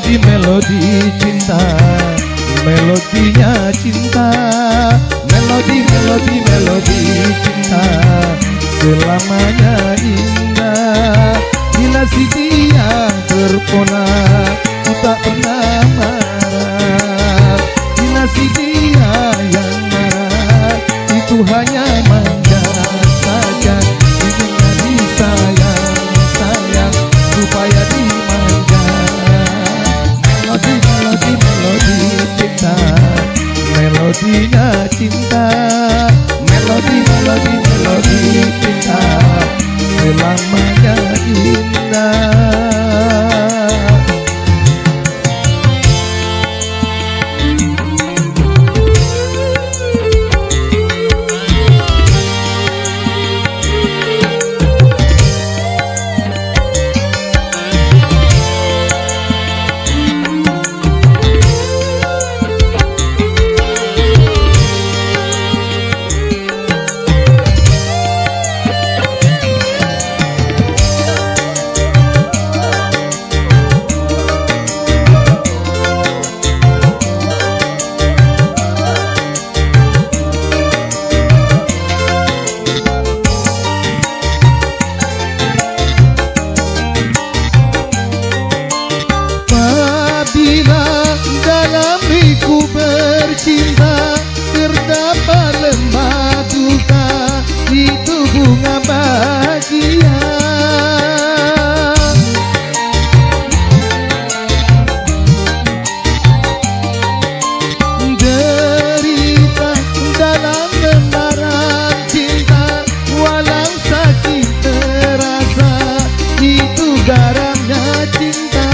melodi cinta, melodinya cinta, melodi cinta, selamanya indah. Bila si dia terpona, ku tak pernah marah. Bila si dia yang marah, itu hanya manja saja. Inginnya disayang, sayang supaya dimanja. Melodi cinta, melodinya cinta, melodi cinta, selamanya indah. Bercinta terdapat lemah duka, itu bunga bahagia. Derita dalam lembaran cinta, walau sakit terasa, itu garamnya cinta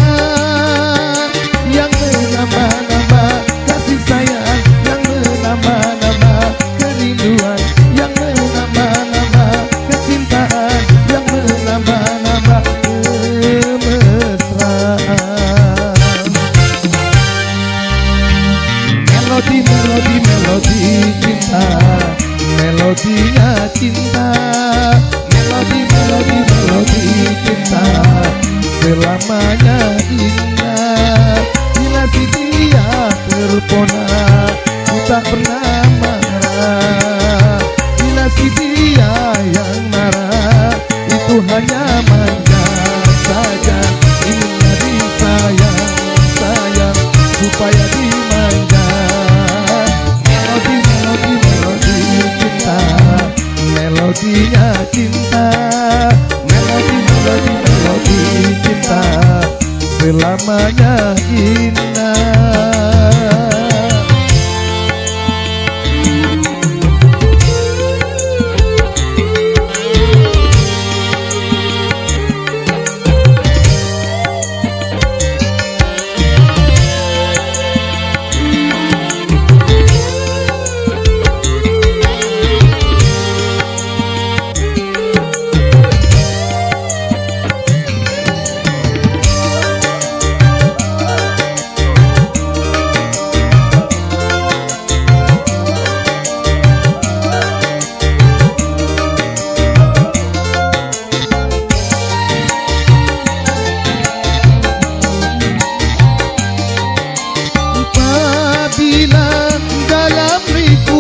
yang menambah-nambah kasih sayang, yang menambah-nambah kerinduan, yang menambah-nambah kecintaan, yang menambah-nambah kemesraan. Melodi cinta, melodinya cinta, melodi cinta, selamanya indah. Bila si dia terpona, ku tak pernah marah. Bila si dia yang marah, itu hanya manja saja. Inginnya disayang, sayang supaya dimanja. Melodi cinta, melodinya cinta, melodi cinta, selamanya indah.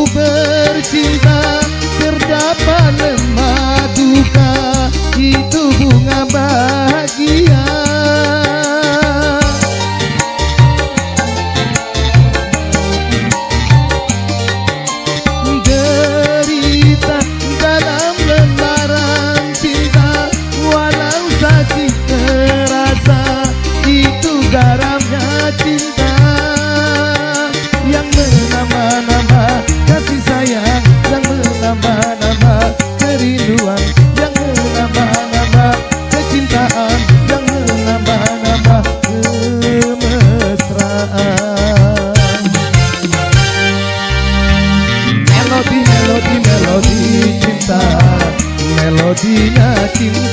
Bercinta terdapat lemah duka, itu bunga bahagia. Derita dalam lembaran cinta, walau sakit terasa, itu garamnya cinta yang menambah-nambah kasih sayang, yang menambah-nambah kerinduan, yang menambah-nambah kecintaan, yang menambah-nambah kemesraan. Melodi cinta, melodinya cinta.